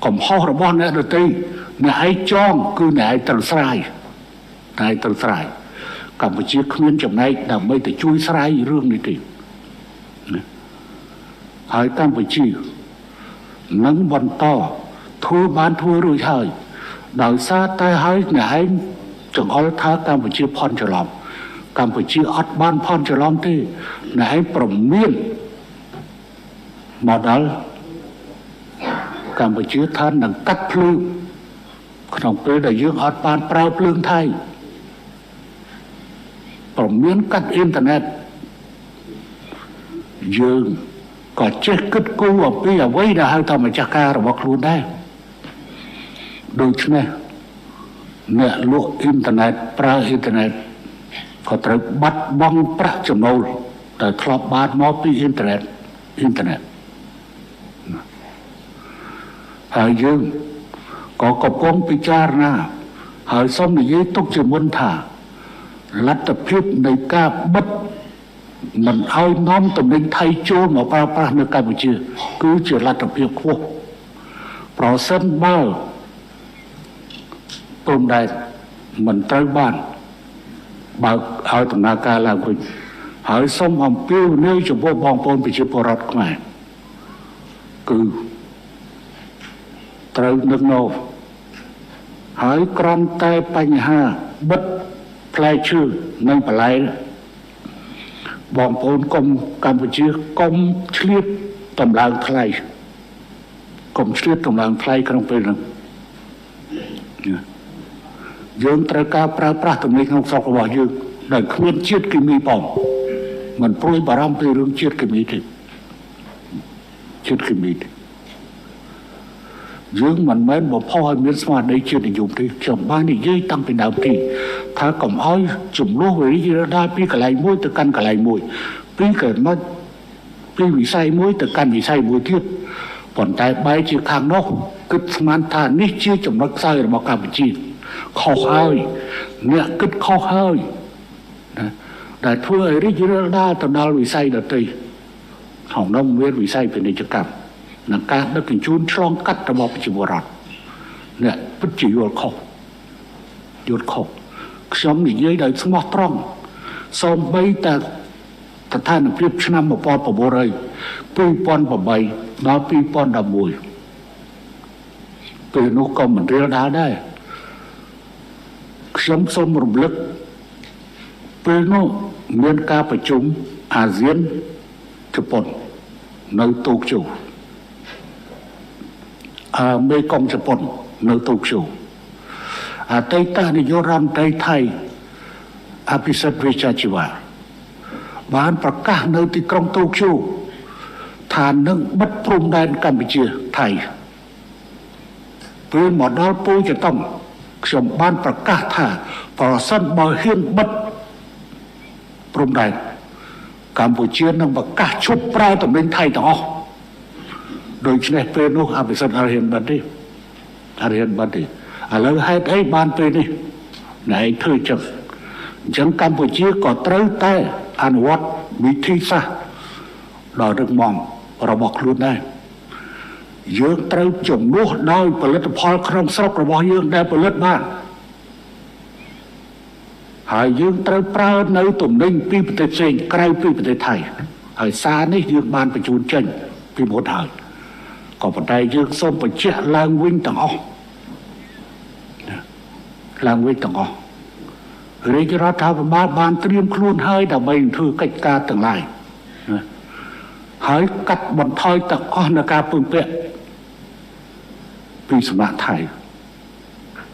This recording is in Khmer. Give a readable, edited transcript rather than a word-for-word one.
កំហុសរបស់អ្នកដទៃអ្នកឯងចងគឺអ្នកឯងត្រូវស្រាយតែត្រូវស្រាយកម្ពុជាគ្មានចំណែកដើម្បីទៅជួយស្រាយរឿងនេះទេហើយកម្ពុជានឹងបន្តធ្វើបានធ្វើរួចហើយដោយសារតែហើយអ្នកឯងចង្អុលថាកម្ពុជាផន់ច្រឡំកម្ពុជាអត់បានផន់ច្រឡំទេអ្នកឯងប្រមានមកដល់កម្ពុជាថានឹងកាត់ភ្លើងក្នុងពេលដែលយើងអត់បានប្រើភ្លើងថៃប្រមានកាត់អ៊ីនធឺណិតយើងក៏ចេះគិតគូរអំពីអ្វីដែលហៅថាម្ចាស់ការរបស់ខ្លួនដែរដូច្នេះអ្នកលក់អ៊ីនធឺណិតប្រើអ៊ីនធឺណិតក៏ត្រូវបាត់បង់ប្រាក់ចំណូលដែលធ្លាប់បានមកពីអ៊ីនធឺណិតហើយយើងក៏កំពុងពិចារណាហើយសូមនិយាយទុកជាមុនថាលទ្ធភាពនៃការបិទមិនឲ្យនាំទំនិញថៃចូលមកប្រើប្រាស់នៅកម្ពុជាគឺជាលទ្ធភាពខ្ពស់ប្រសិនបើព្រំដែនមិនត្រូវបានបើកឲ្យដំណើរការឡើងវិញហើយសូមអំពាវនាវចំពោះបងប្អូនប្រជាពលរដ្ឋខ្មែរគឺត្រូវនឹកនោះហើយក្រំតែបញ្ហាបិទផ្លែឈើនិងបន្លែបងប្អូនកុំកម្ពុជាកុំឆ្លៀតតម្លើងថ្លៃកុំឆ្លៀតតម្លើងថ្លៃក្នុងពេលហ្នឹងយើងត្រូវការប្រើប្រាស់ទំនិញក្នុងស្រុករបស់យើងដែលគ្មានជាតិគីមីផងមិនព្រួយបារម្ភពីរឿងជាតិគីមីទេជាតិគីមីទេយើងមិនមែនបំផុសឲ្យមានស្មារតីជាតិនិយមទេខ្ញុំបាននិយាយតាំងពីដើមទីថាកុំឲ្យចំនួនវិរិយដាពីកន្លែងមួយទៅកាន់កន្លែងមួយពីវិស័យមួយទៅកាន់វិស័យមួយទៀតប៉ុន្តែបែរជាខាងនោះគិតស្មានថានេះជាចំណុចខ្សោយរបស់កម្ពុជាខុសហើយអ្នកគិតខុសហើយណាដែលធ្វើឲ្យរីករាលដាលទៅដល់វិស័យដទៃក្នុងនោះមានវិស័យពាណិជ្ជកម្មនិងការដឹកជញ្ជូនឆ្លងកាត់របស់ប្រជាពលរដ្ឋអ្នកពិតជាយល់ខុសខ្ញុំនិយាយដោយស្មោះត្រង់សូម្បីតែស្ថានភាពឆ្នាំ1900 2008ដល់2011ពេលនោះក៏មិនរៀលដាលដែរខ្ញុំសូមរំលឹកពេលនោះមានការប្រជុំអាស៊ានជប៉ុននៅតូក្យូមេកុងជប៉ុននៅតូក្យូអតីតនាយករដ្ឋមន្ត្រីថៃអភិសិទ្ធវេជ្ជជីវៈបានប្រកាសនៅទីក្រុងតូក្យូថានឹងបិទព្រំដែនកម្ពុជាថៃពេលមកដល់ពូជតុងខ្ញុំបានប្រកាសថាប្រសិនបើហ៊ានបិទព្រំដែនកម្ពុជានឹងប្រកាសឈប់ប្រើទំនិញថៃទាំងអស់ដូច្នេះពេលនោះអភិសិទ្ធអរហ៊ានបាត់ទេឥឡូវហេតុអីបានពេលនេះណែឯងធ្វើចឹងអញ្ចឹងកម្ពុជាក៏ត្រូវតែអនុវត្តវិធីសាស្ត្រដ៏រឹងមាំរបស់ខ្លួនដែរយើងត្រូវជំនួសដោយផលិតផលក្នុងស្រុករបស់យើងដែលផលិតបានហើយយើងត្រូវប្រើនៅទំនិញពីប្រទេសផ្សេងក្រៅពីប្រទេសថៃហើយសារនេះយើងបានបញ្ជូនចេញពីមុនហើយក៏ប៉ុន្តែយើងសូមបញ្ជាក់ឡើងវិញទាំងអស់រាជរដ្ឋាភិបាលបានត្រៀមខ្លួនហើយដើម្បីធ្វើកិច្ចការទាំងឡាយហើយកាត់បន្ថយទាំងអស់នៃការពឹងពាក់ពីសំណាក់ថៃ